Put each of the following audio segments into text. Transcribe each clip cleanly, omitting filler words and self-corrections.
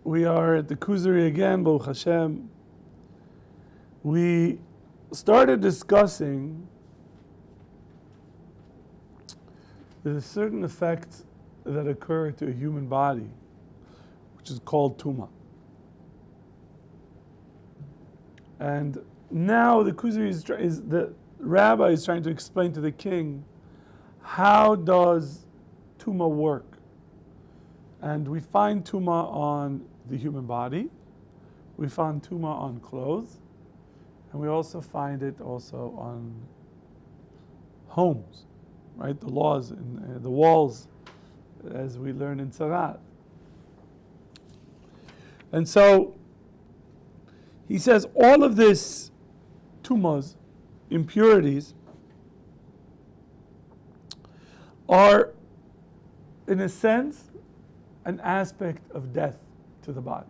We are at the Kuzari again, Baruch Hashem. We started discussing the certain effects that occur to a human body, which is called Tumah. And now the Kuzari the Rabbi is trying to explain to the king, how does Tumah work? And we find Tumah on the human body, we find Tumah on clothes, and we also find it also on homes, right? The laws and the walls, as we learn in Sarat. And so he says all of this tumahs, impurities, are, in a sense, an aspect of death to the body.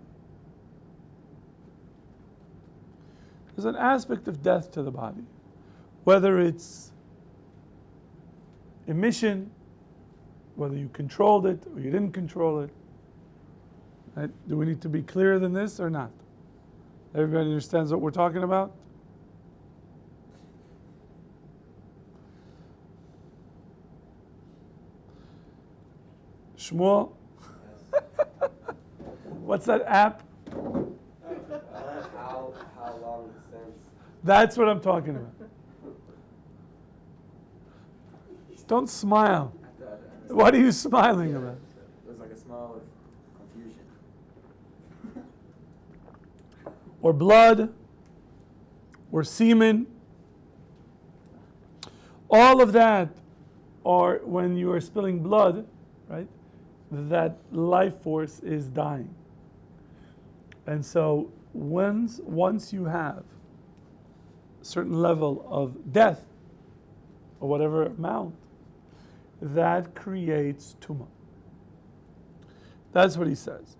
There's an aspect of death to the body, whether it's emission, whether you controlled it or you didn't control it. Right? Do we need to be clearer than this or not? Everybody understands what we're talking about? Shmuel? What's that app? How long since? That's what I'm talking about. Don't smile. What are you smiling about? It was like a smile of confusion. Or blood, or semen. All of that are when you are spilling blood, right? That life force is dying. And so once you have a certain level of death, or whatever amount, that creates tumah. That's what he says.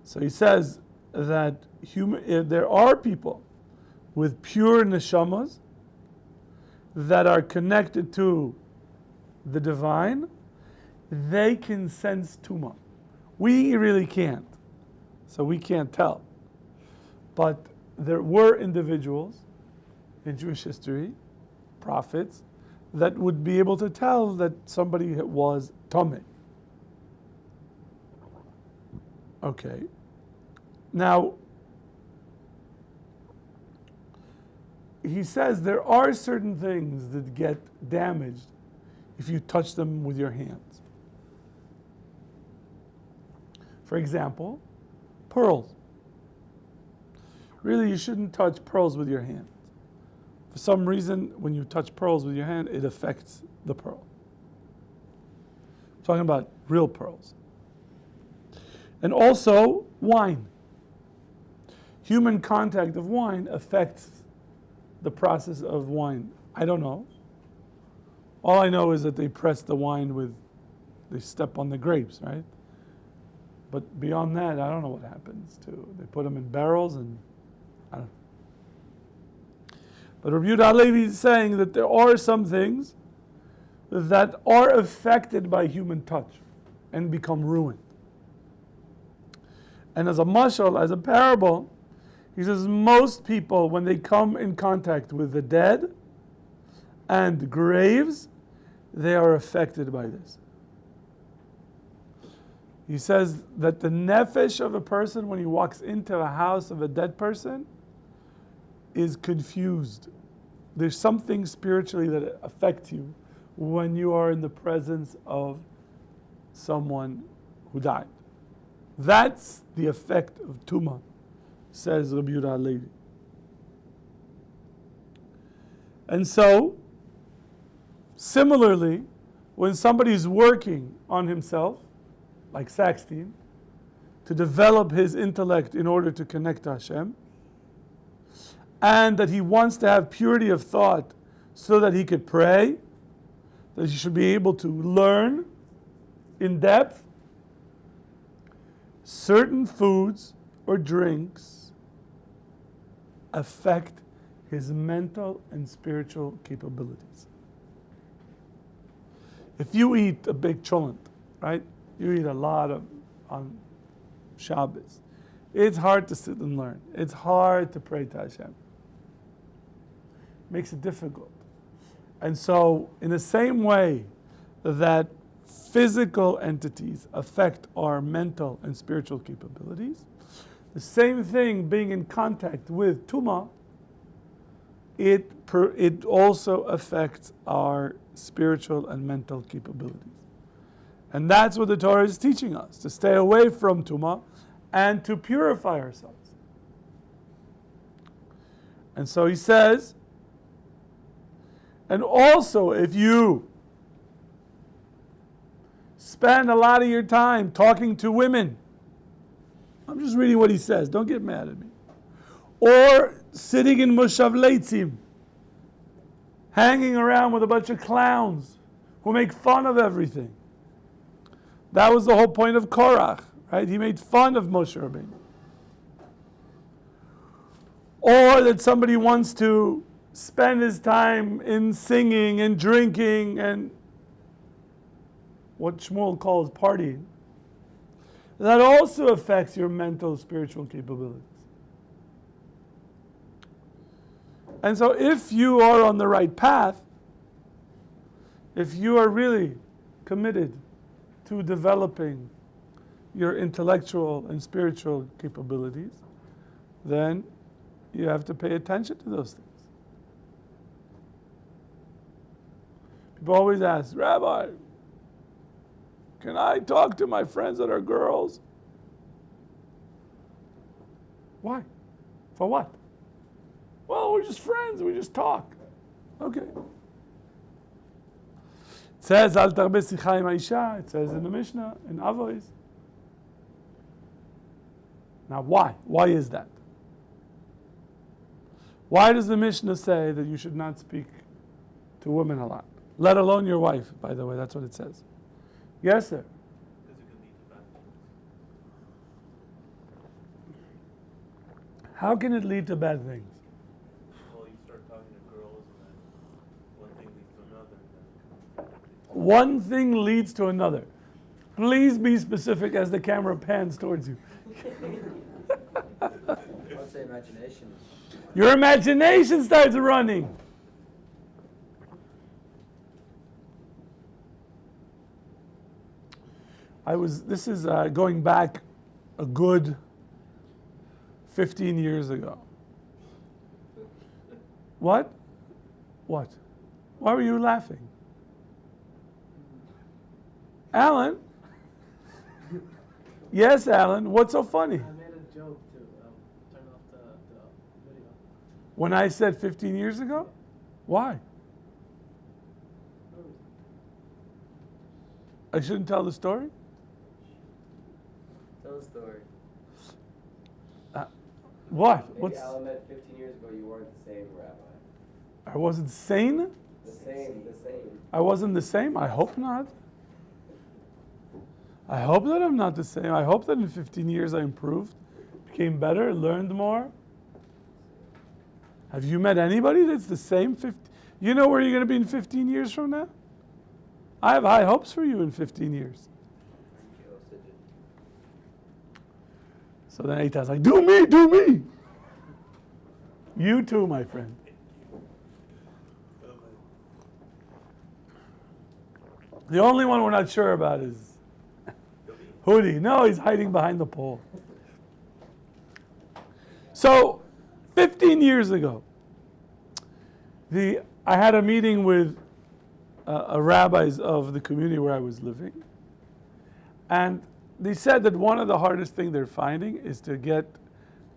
So he says that there are people with pure neshamas that are connected to the divine. They can sense tumah. We really can't. So we can't tell. But there were individuals in Jewish history, prophets, that would be able to tell that somebody was tameh. Okay. Now, he says there are certain things that get damaged if you touch them with your hands. For example, pearls. Really, you shouldn't touch pearls with your hand. For some reason, when you touch pearls with your hand, it affects the pearl. I'm talking about real pearls. And also, wine. Human contact of wine affects the process of wine. I don't know. All I know is that they press the wine they step on the grapes, right? But beyond that, I don't know what happens to. They put them in barrels and I don't know. But Rabbi Yehuda Halevi is saying that there are some things that are affected by human touch and become ruined. And as a mashal, as a parable, he says most people, when they come in contact with the dead and graves, they are affected by this. He says that the nefesh of a person, when he walks into a house of a dead person, is confused. There's something spiritually that affects you when you are in the presence of someone who died. That's the effect of tumah, says Rabbi Yehuda Halevi. And so, similarly, when somebody is working on himself, like Saxteen, to develop his intellect in order to connect to Hashem, and that he wants to have purity of thought so that he could pray, that he should be able to learn in depth, certain foods or drinks affect his mental and spiritual capabilities. If you eat a big cholent, right? You eat a lot on Shabbos, It's hard to sit and learn. It's hard to pray to Hashem. Makes it difficult. And so, in the same way that physical entities affect our mental and spiritual capabilities, the same thing being in contact with Tumah, it also affects our spiritual and mental capabilities. And that's what the Torah is teaching us, to stay away from Tumah and to purify ourselves. And so he says, and also if you spend a lot of your time talking to women, I'm just reading what he says, don't get mad at me, or sitting in Moshav Leitzim, hanging around with a bunch of clowns who make fun of everything. That was the whole point of Korach, right? He made fun of Moshe Rabbeinu. Or that somebody wants to spend his time in singing and drinking and what Shmuel calls partying. That also affects your mental, spiritual capabilities. And so if you are on the right path, if you are really committed to developing your intellectual and spiritual capabilities, then you have to pay attention to those things. People always ask, Rabbi, can I talk to my friends that are girls? Why? For what? Well, we're just friends. We just talk. Okay. It says, Al tarbe sicha im ha'isha. It says in the Mishnah, in Avos. Now, why? Why is that? Why does the Mishnah say that you should not speak to women a lot? Let alone your wife, by the way. That's what it says. Yes, sir. Because it could lead to bad things. How can it lead to bad things? Well, you start talking to girls, and then one thing leads to another. And then One thing leads to another. Please be specific as the camera pans towards you. I'd say imagination. Your imagination starts running. This is going back a good 15 years ago. What? What? Why were you laughing? Alan? Yes, Alan. What's so funny? I made a joke to turn off the video. When I said 15 years ago? Why? I shouldn't tell the story? Tell the story. What? Maybe What's? Alan met 15 years ago, you weren't the same rabbi. I wasn't sane? The same. I wasn't the same? I hope not. I hope that I'm not the same. I hope that in 15 years I improved, became better, learned more. Have you met anybody that's the same? You know where you're going to be in 15 years from now? I have high hopes for you in 15 years. So then Eitan's like, do me. You too, my friend. The only one we're not sure about is Hudi. No, he's hiding behind the pole. So, 15 years ago, I had a meeting with rabbis of the community where I was living. And they said that one of the hardest things they're finding is to get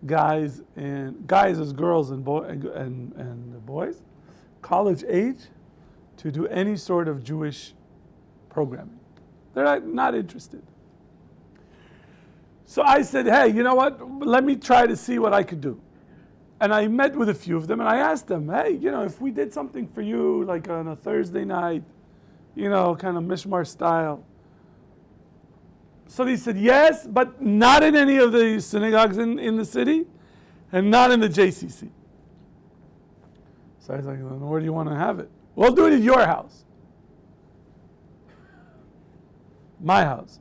guys as girls and boys, college age, to do any sort of Jewish programming. They're not interested. So I said, hey, you know what? Let me try to see what I could do. And I met with a few of them and I asked them, hey, if we did something for you, like on a Thursday night, kind of mishmar style. So they said, yes, but not in any of the synagogues in the city and not in the JCC. So I was like, well, where do you want to have it? We'll do it at your house. My house.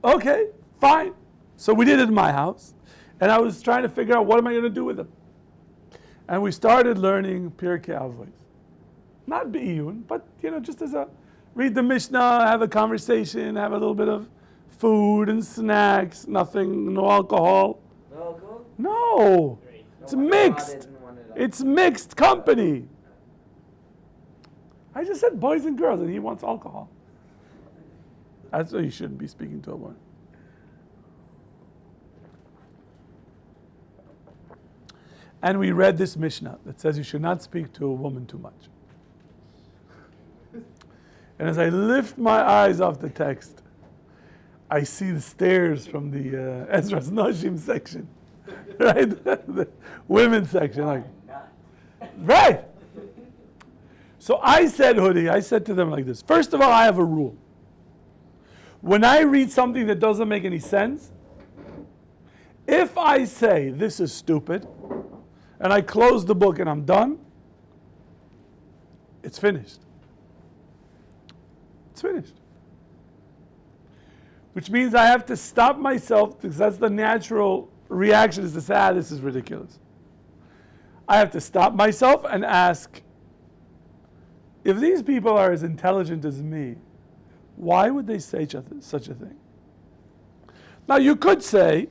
Okay, fine. So we did it at my house. And I was trying to figure out what am I going to do with them. And we started learning Pirkei Avos. Not be'iyun, but just as read the Mishnah, have a conversation, have a little bit of food and snacks, nothing, no alcohol. No alcohol? No, it's mixed. It's mixed company. I just said boys and girls, and he wants alcohol. That's why you shouldn't be speaking to a woman. And we read this Mishnah that says you should not speak to a woman too much. And as I lift my eyes off the text, I see the stares from the Ezra's Noshim section, right? The women's section, like, right. So I said to them like this. First of all, I have a rule. When I read something that doesn't make any sense, if I say this is stupid, and I close the book and I'm done, it's finished. It's finished. Which means I have to stop myself, because that's the natural reaction, is to say, this is ridiculous. I have to stop myself and ask, if these people are as intelligent as me, why would they say such a thing? Now you could say,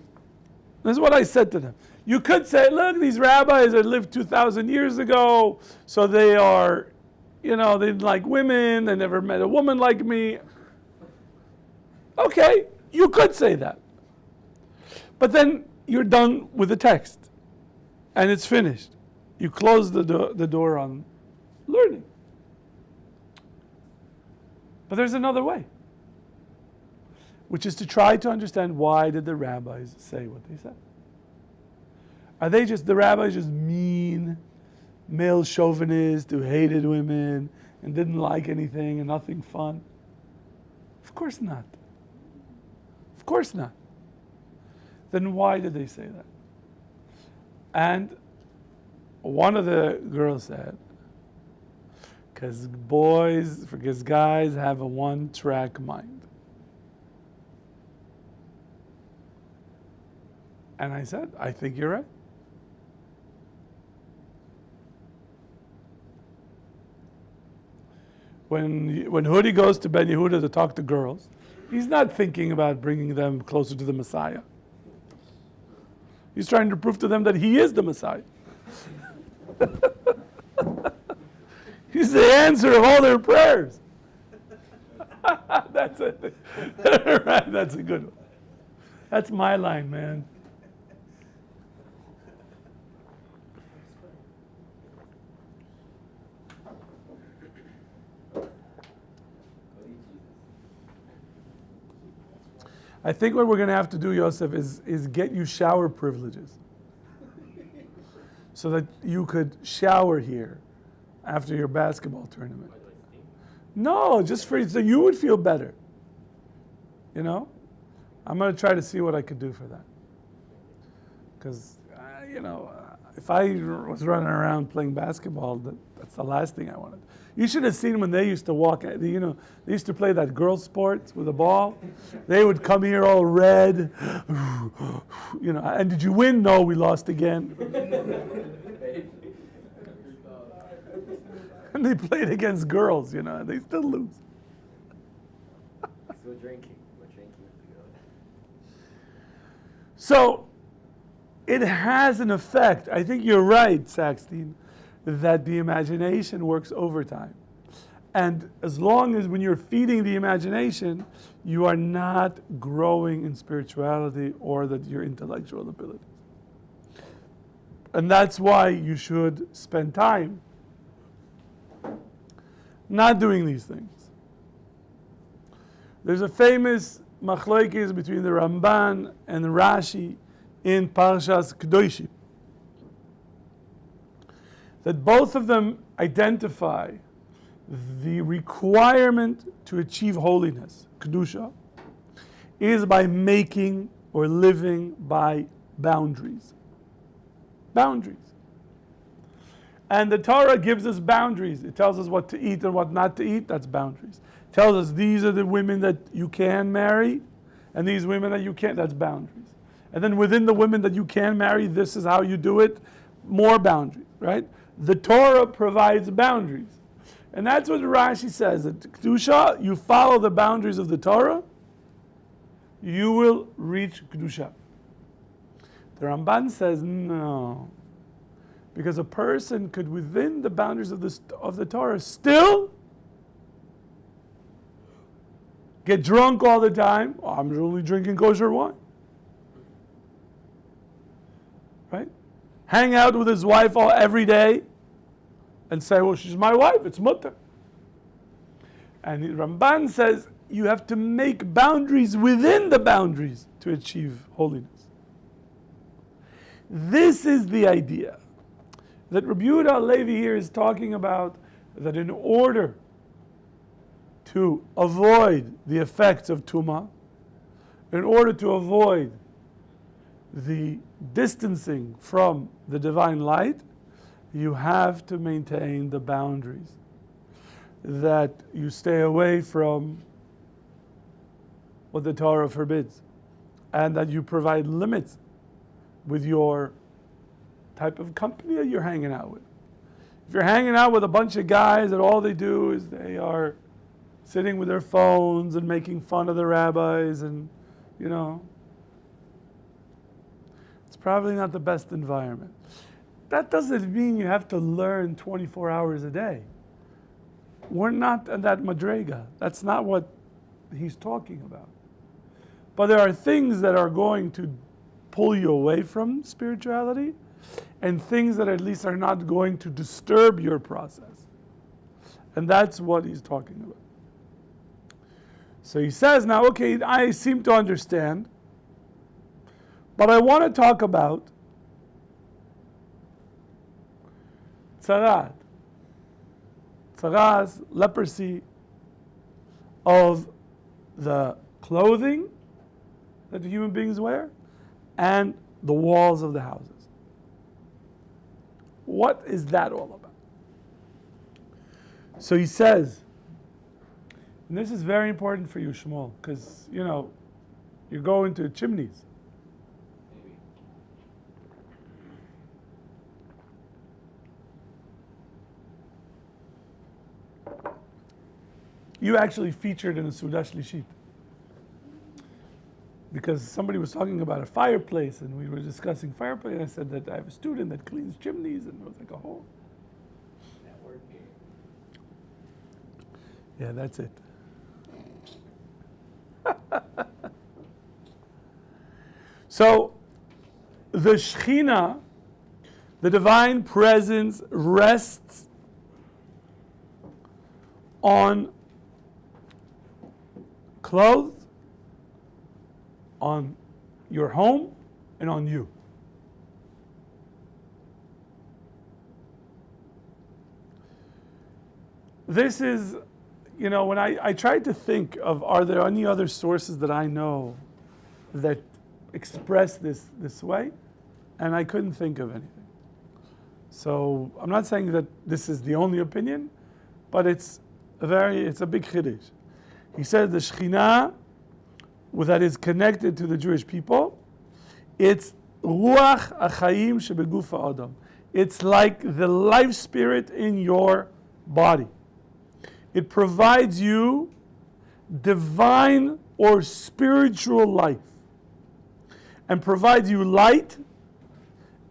this is what I said to them. You could say, look, these rabbis that lived 2,000 years ago, so they are, they didn't like women, they never met a woman like me. Okay, you could say that. But then you're done with the text, and it's finished. You close the door on learning. But there's another way, which is to try to understand, why did the rabbis say what they said? Are the rabbis just mean, male chauvinists who hated women and didn't like anything and nothing fun? Of course not. Of course not. Then why did they say that? And one of the girls said, because guys have a one-track mind. And I said, I think you're right. When Hudi goes to Ben Yehuda to talk to girls, he's not thinking about bringing them closer to the Messiah. He's trying to prove to them that he is the Messiah. He's the answer of all their prayers. That's it. Right, that's a good one. That's my line, man. I think what we're going to have to do, Yosef, is get you shower privileges, so that you could shower here after your basketball tournament. No, just so you would feel better. I'm going to try to see what I could do for that. Because, if I was running around playing basketball, that's the last thing I wanted. You should have seen when they used to walk, they used to play that girl sport with a ball. They would come here all red, and did you win? No, we lost again. And they played against girls, and they still lose. We're drinking. So, it has an effect. I think you're right, Saxton, that the imagination works overtime. And as long as when you're feeding the imagination, you are not growing in spirituality or your intellectual abilities. And that's why you should spend time not doing these things. There's a famous machlokes between the Ramban and Rashi in Parshas Kedoshim, that both of them identify the requirement to achieve holiness, Kedusha, is by making or living by boundaries. Boundaries. And the Torah gives us boundaries. It tells us what to eat and what not to eat. That's boundaries. It tells us these are the women that you can marry, and these women that you can't. That's boundaries. And then within the women that you can marry, this is how you do it. More boundaries, right? The Torah provides boundaries. And that's what Rashi says, that Kedusha, you follow the boundaries of the Torah, you will reach Kedusha. The Ramban says, no. Because a person could, within the boundaries of the Torah, still get drunk all the time. Oh, I'm only drinking kosher wine. Right? Hang out with his wife every day and say, well, she's my wife, it's mutter. And Ramban says, you have to make boundaries within the boundaries to achieve holiness. This is the idea that Rabbi Yehuda Halevi here is talking about, that in order to avoid the effects of Tumah, in order to avoid the distancing from the divine light, you have to maintain the boundaries. That you stay away from what the Torah forbids, and that you provide limits with your type of company that you're hanging out with. If you're hanging out with a bunch of guys that all they do is they are sitting with their phones and making fun of the rabbis, and it's probably not the best environment. That doesn't mean you have to learn 24 hours a day. We're not in that madrega. That's not what he's talking about. But there are things that are going to pull you away from spirituality, and things that at least are not going to disturb your process. And that's what he's talking about. So he says now, okay, I seem to understand, but I want to talk about tzarat. Tzarat, leprosy of the clothing that the human beings wear and the walls of the houses. What is that all about? So he says, and this is very important for you, Shmuel, because, you go into chimneys. You actually featured in the Sudash Lishit. Because somebody was talking about a fireplace, and we were discussing fireplace, and I said that I have a student that cleans chimneys, and it was like a whole. Yeah, that's it. So, the Shekhinah, the divine presence, rests on clothes, on your home, and on you. This is, when I tried to think of, are there any other sources that I know that express this way? And I couldn't think of anything. So I'm not saying that this is the only opinion, but it's a big chiddush. He said the Shekhinah, that is connected to the Jewish people, it's ruach achayim shebeguf ha'adam. It's like the life spirit in your body. It provides you divine or spiritual life, and provides you light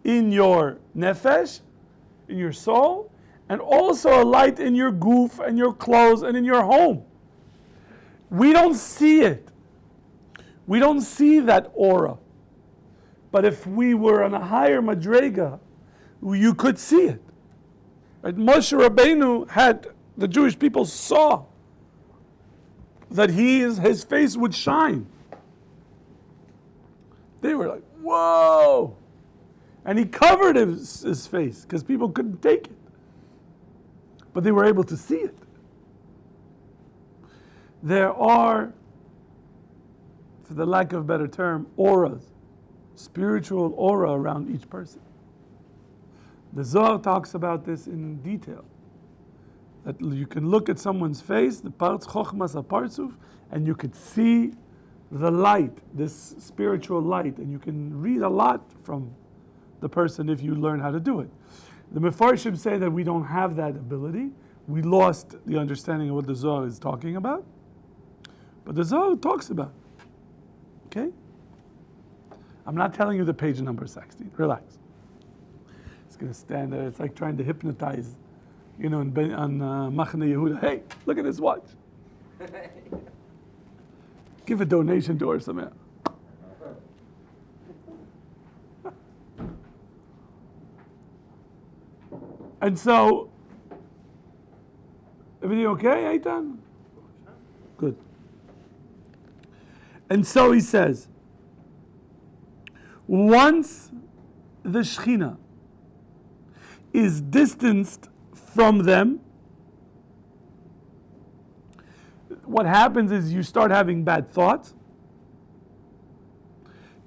in your nefesh, in your soul, and also a light in your goof and your clothes and in your home. We don't see it. We don't see that aura. But if we were on a higher madrega, you could see it. Right? Moshe Rabbeinu the Jewish people saw that his face would shine. They were like, whoa! And he covered his face because people couldn't take it. But they were able to see it. There are, for the lack of a better term, auras, spiritual aura around each person. The Zohar talks about this in detail. That you can look at someone's face, the parts chochmas apartzuf, and you could see the light, this spiritual light, and you can read a lot from the person if you learn how to do it. The Mefarshim say that we don't have that ability. We lost the understanding of what the Zohar is talking about. But the Zohar talks about it. Okay? I'm not telling you the page number, Saxton. Relax. It's going to stand there. It's like trying to hypnotize, on Machne Yehuda. Hey, look at this watch. Give a donation to Ohr Somayach. And so, everything okay, Eitan? Good. And so he says, once the Shekhinah is distanced from them, what happens is you start having bad thoughts.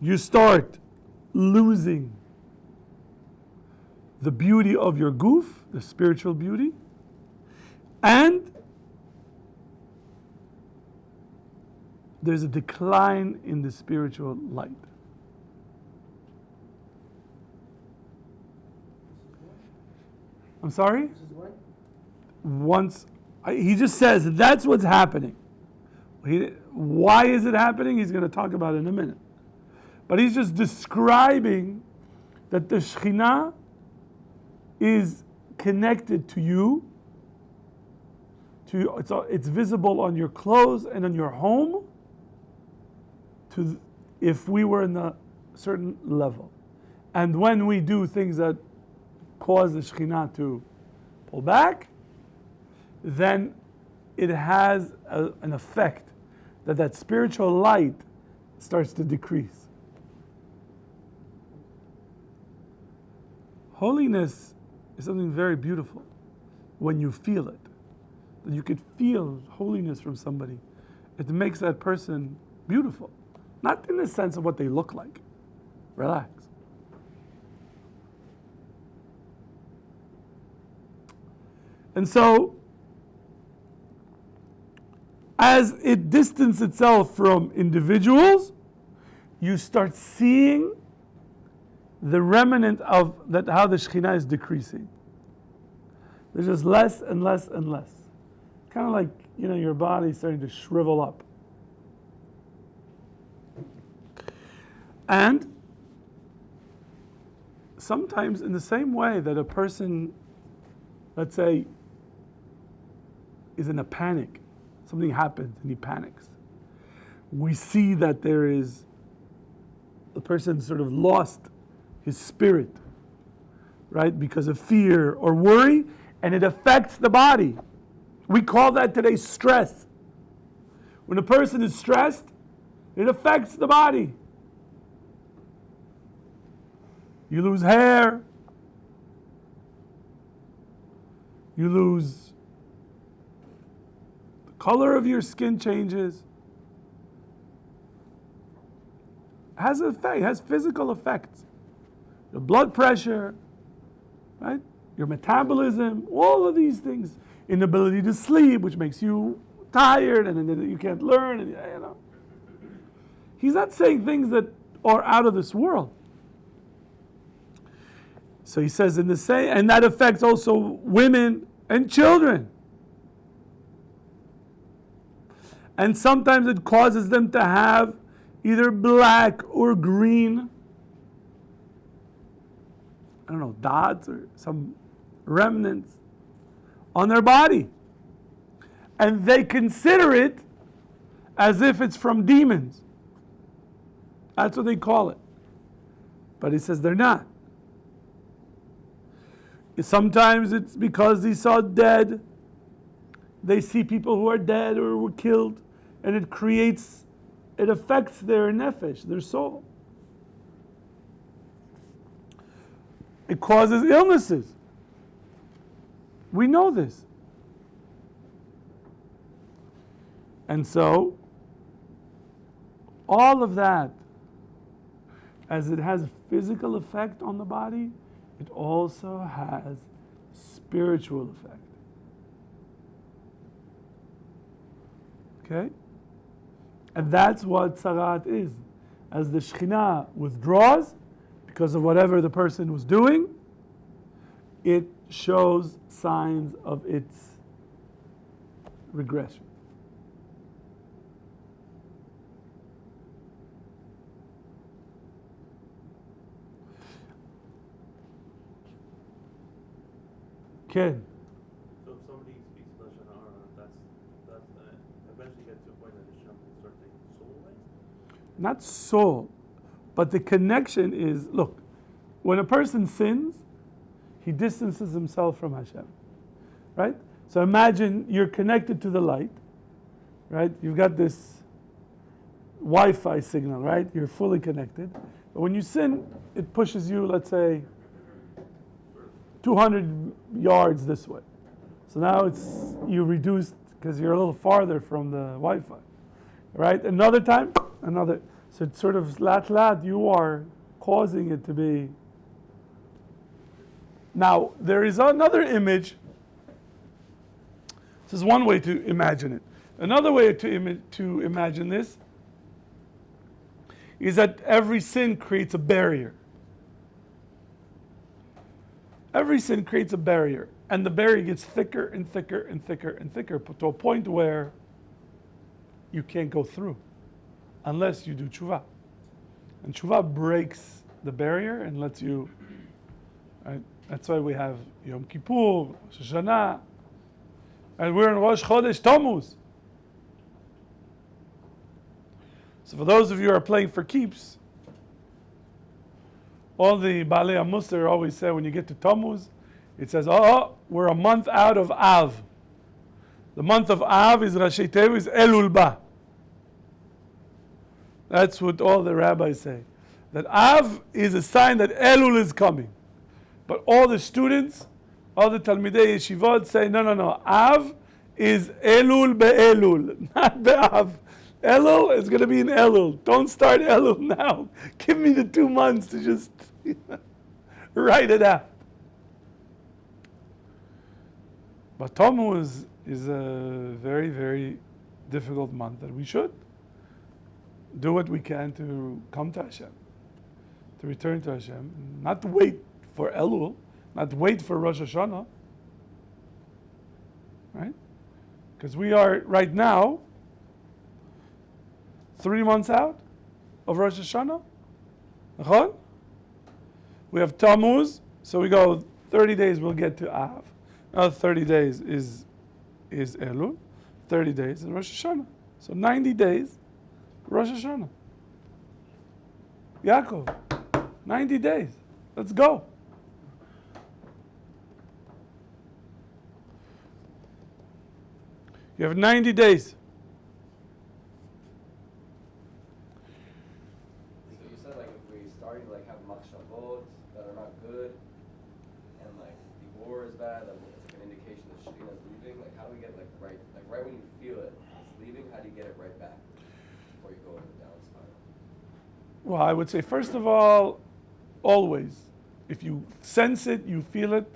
You start losing the beauty of your goof, the spiritual beauty, and there's a decline in the spiritual light. I'm sorry? He just says that's what's happening. Why is it happening? He's going to talk about it in a minute. But he's just describing that the Shekhinah is connected to you. It's visible on your clothes and on your home. If we were in a certain level, and when we do things that cause the Shekhinah to pull back, then it has an effect that spiritual light starts to decrease. Holiness is something very beautiful when you feel it. That you could feel holiness from somebody. It makes that person beautiful. Not in the sense of what they look like. Relax. And so, as it distances itself from individuals, you start seeing the remnant of that, how the Shekhinah is decreasing. There's just less and less and less. Kind of like, your body starting to shrivel up. And sometimes in the same way that a person, let's say, is in a panic, something happens and he panics. We see that the person sort of lost his spirit, right? Because of fear or worry, and it affects the body. We call that today stress. When a person is stressed, it affects the body. You lose hair. You lose the color of your skin changes. Has an effect, has physical effects. Your blood pressure, right? Your metabolism, all of these things. Inability to sleep, which makes you tired, and then you can't learn. And, He's not saying things that are out of this world. So he says in the same, and that affects also women and children. And sometimes it causes them to have either black or green, dots or some remnants on their body. And they consider it as if it's from demons. That's what they call it. But he says they're not. Sometimes it's because they saw dead. They see people who are dead or were killed, and it affects their nefesh, their soul. It causes illnesses. We know this. And so, all of that, as it has a physical effect on the body, it also has spiritual effect. Okay? And that's what Sarat is. As the Shekhinah withdraws, because of whatever the person was doing, it shows signs of its regression. Ken. So if somebody speaks Lashon Hara, that's eventually get to a point that Hashem will start taking soul away? Not soul, but the connection is, look, when a person sins, he distances himself from Hashem, right? So imagine you're connected to the light, right? You've got this Wi-Fi signal, right? You're fully connected. But when you sin, it pushes you, let's say, 200 yards this way. So now you reduced because you're a little farther from the Wi-Fi, right? Another time, another. So it's sort of lat, you are causing it to be. Now, there is another image. This is one way to imagine it. Another way to imagine this is that every sin creates a barrier. Every sin creates a barrier, and the barrier gets thicker and thicker and thicker and thicker to a point where you can't go through unless you do tshuva. And tshuva breaks the barrier and lets you, right? That's why we have Yom Kippur, Rosh Hashanah, and we're in Rosh Chodesh Tammuz. So for those of you who are playing for keeps, all the Baalei HaMusar always say when you get to Tammuz, it says, we're a month out of Av. The month of Av is Rashi Tev, is Elul Ba. That's what all the rabbis say. That Av is a sign that Elul is coming. But all the students, all the Talmidei Yeshivot say, no. Av is Elul Be'elul, not Be'av. Elul is going to be in Elul. Don't start Elul now. Give me the 2 months to just write it out. But Tammuz is a very, very difficult month that we should do what we can to come to Hashem, to return to Hashem, not wait for Elul, not wait for Rosh Hashanah, right? Because we are right now 3 months out of Rosh Hashanah. We have Tammuz, so we go 30 days, we'll get to Av. Another 30 days is Elul, 30 days is Rosh Hashanah. So 90 days, Rosh Hashanah. Yaakov, 90 days. Let's go. You have 90 days. So you said like if we started to like have machshavot that are not good, and like the war is bad, like it's like an indication that Shekhinah is leaving. Like how do we get like right when you feel it, it's leaving? How do you get it right back before you go in the down spiral? Well, I would say first of all, always, if you sense it, you feel it,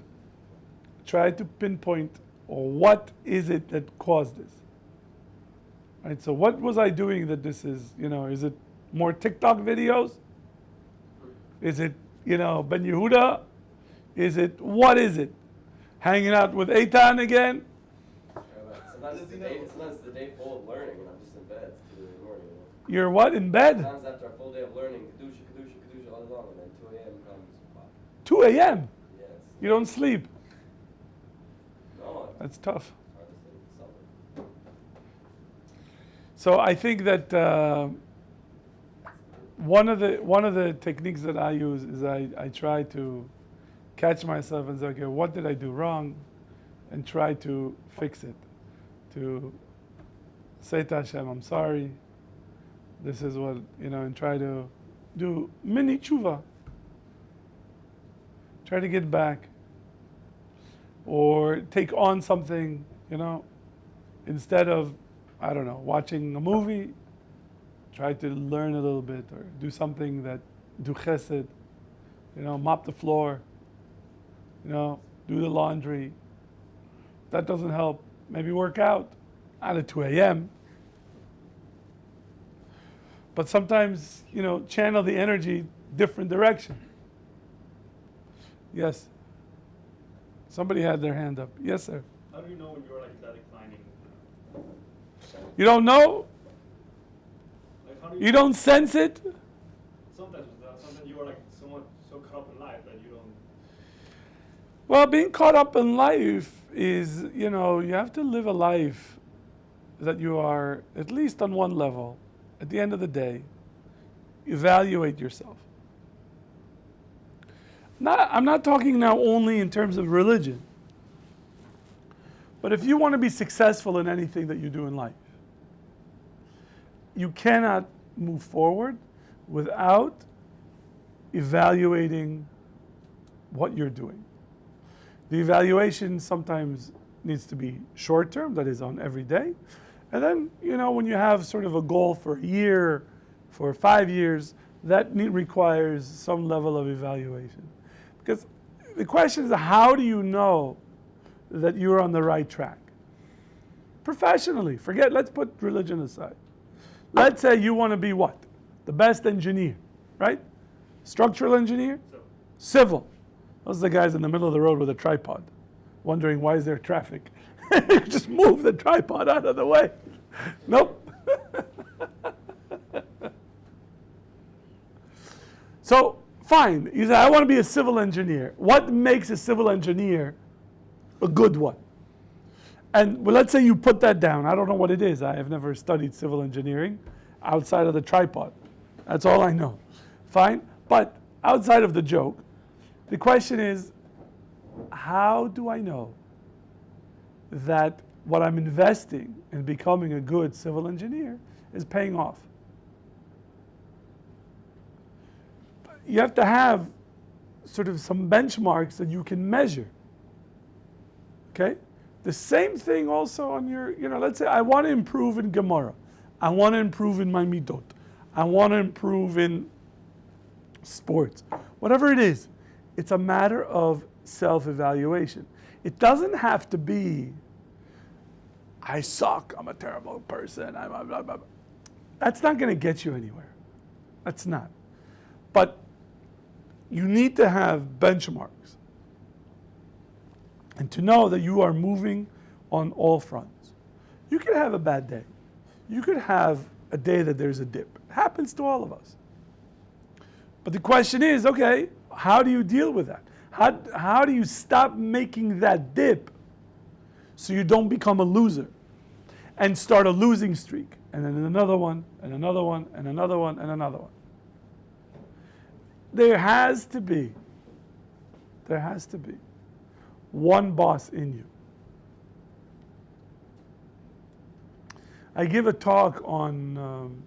try to pinpoint, or what is it that caused this? Right. So what was I doing that this is? Is it more TikTok videos? Is it Ben Yehuda? What is it? Hanging out with Eitan again? Sometimes it's the day full of learning, and I'm just in bed till the morning. You're what, in bed? Sometimes after a full day of learning, kedusha all along, and then 2 a.m. comes. Wow. 2 a.m. Yes. You don't sleep. No. That's tough. It's hard to sleep. Summer. So I think that one of the techniques that I use is I try to catch myself and say, okay, what did I do wrong, and try to fix it. To say to Hashem, I'm sorry. This is what and try to do mini tshuva. Try to get back, or take on something, instead of watching a movie. Try to learn a little bit, or do something that do chesed, mop the floor, do the laundry. If that doesn't help, maybe work out, not at 2 a.m. But sometimes, channel the energy different direction. Yes. Somebody had their hand up. Yes, sir. How do you know when you're like that declining? You don't know? Like how do You don't sense it? Sometimes you are like so caught up in life that you don't. Well, being caught up in life is, you have to live a life that you are, at least on one level, at the end of the day, evaluate yourself. I'm not talking now only in terms of religion, but if you want to be successful in anything that you do in life, you cannot move forward without evaluating what you're doing. The evaluation sometimes needs to be short term, that is on every day. And then, when you have sort of a goal for a year, for 5 years, that requires some level of evaluation. Because the question is, how do you know that you're on the right track? Professionally, let's put religion aside. Let's say you want to be what? The best engineer, right? Structural engineer? Civil. Those are the guys in the middle of the road with a tripod, wondering why is there traffic. Just move the tripod out of the way. Nope. So, fine. You say, I want to be a civil engineer. What makes a civil engineer a good one? And let's say you put that down. I don't know what it is. I have never studied civil engineering outside of the tripod. That's all I know. Fine. But outside of the joke, the question is, how do I know that what I'm investing in becoming a good civil engineer is paying off? You have to have sort of some benchmarks that you can measure. Okay? The same thing also on your, let's say I want to improve in Gemara. I want to improve in my midot. I want to improve in sports. Whatever it is, it's a matter of self-evaluation. It doesn't have to be, I suck, I'm a terrible person, blah, blah, blah. That's not going to get you anywhere. That's not. But you need to have benchmarks and to know that you are moving on all fronts. You could have a bad day. You could have a day that there's a dip. It happens to all of us. But the question is, okay, how do you deal with that? How do you stop making that dip so you don't become a loser and start a losing streak? And then another one, and another one, and another one, and another one. There has to be one boss in you. I give a talk on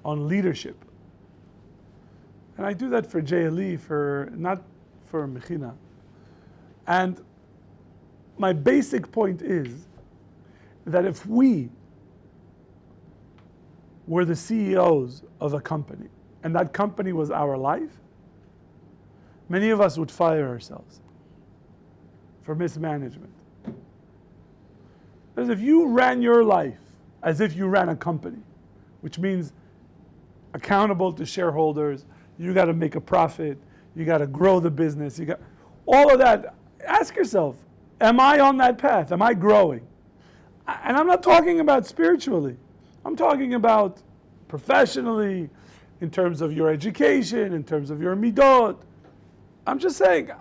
leadership. And I do that for JLE, not for Mechina. And my basic point is that if we were the CEOs of a company, and that company was our life, many of us would fire ourselves for mismanagement. Because if you ran your life as if you ran a company, which means accountable to shareholders, you got to make a profit, you got to grow the business, you got all of that. Ask yourself, am I on that path? Am I growing? And I'm not talking about spiritually. I'm talking about professionally, in terms of your education, in terms of your midot. I'm just saying,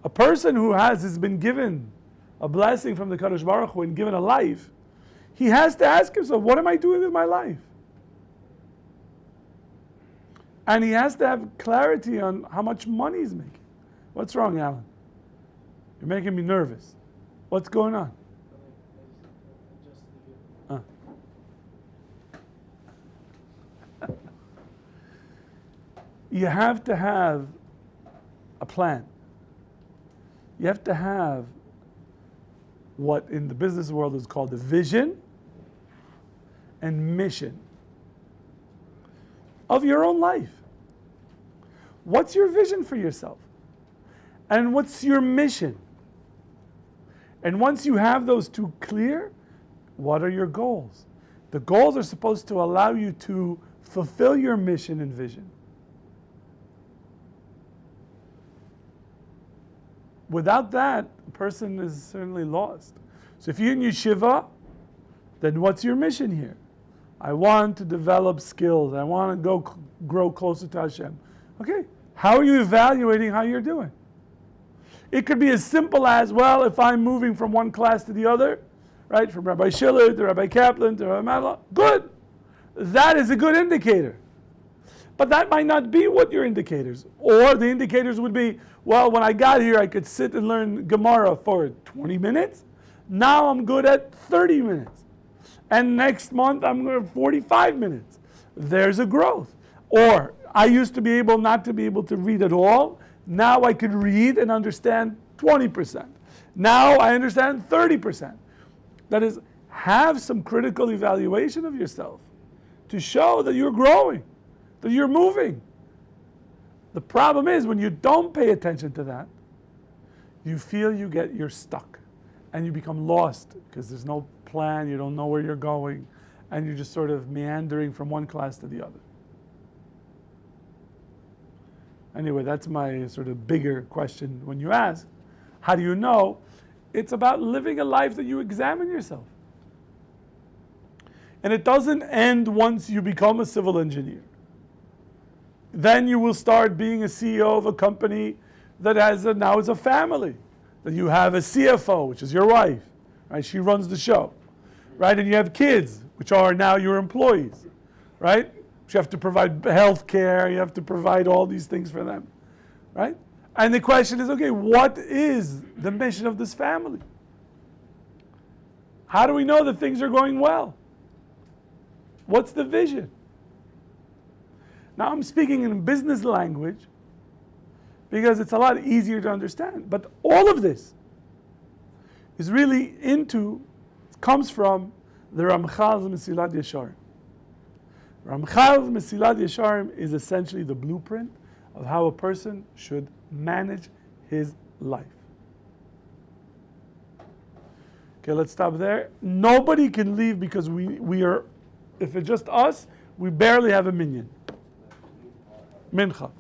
a person who has been given a blessing from the Kadosh Baruch Hu and given a life, he has to ask himself, what am I doing with my life? And he has to have clarity on how much money he's making. What's wrong, Alan? You're making me nervous. What's going on? You have to have a plan. You have to have what in the business world is called the vision and mission of your own life. What's your vision for yourself? And what's your mission? And once you have those two clear, what are your goals? The goals are supposed to allow you to fulfill your mission and vision. Without that, a person is certainly lost. So if you're in yeshiva, then what's your mission here? I want to develop skills. I want to go grow closer to Hashem. Okay, how are you evaluating how you're doing? It could be as simple as, well, if I'm moving from one class to the other, right, from Rabbi Schiller to Rabbi Kaplan to Rabbi Matalon, good. That is a good indicator. But that might not be what your indicators. Or the indicators would be, well, when I got here, I could sit and learn Gemara for 20 minutes. Now I'm good at 30 minutes. And next month, I'm going to 45 minutes. There's a growth. Or I used to be able not to be able to read at all. Now I could read and understand 20%. Now I understand 30%. That is, have some critical evaluation of yourself to show that you're growing, that you're moving. The problem is when you don't pay attention to that, you feel you're stuck and you become lost because there's no plan, you don't know where you're going, and you're just sort of meandering from one class to the other. Anyway, that's my sort of bigger question when you ask, how do you know? It's about living a life that you examine yourself. And it doesn't end once you become a civil engineer. Then you will start being a CEO of a company that now is a family. That you have a CFO, which is your wife, right? She runs the show, right? And you have kids, which are now your employees, right? You have to provide health care, you have to provide all these things for them, right? And the question is, okay, what is the mission of this family? How do we know that things are going well? What's the vision? Now I'm speaking in business language because it's a lot easier to understand. But all of this is really comes from the Ramchal's Mesilat Yesharim. Ramchal's Mesilat Yesharim is essentially the blueprint of how a person should manage his life. Okay, let's stop there. Nobody can leave because we are, if it's just us, we barely have a minyan. Mincha.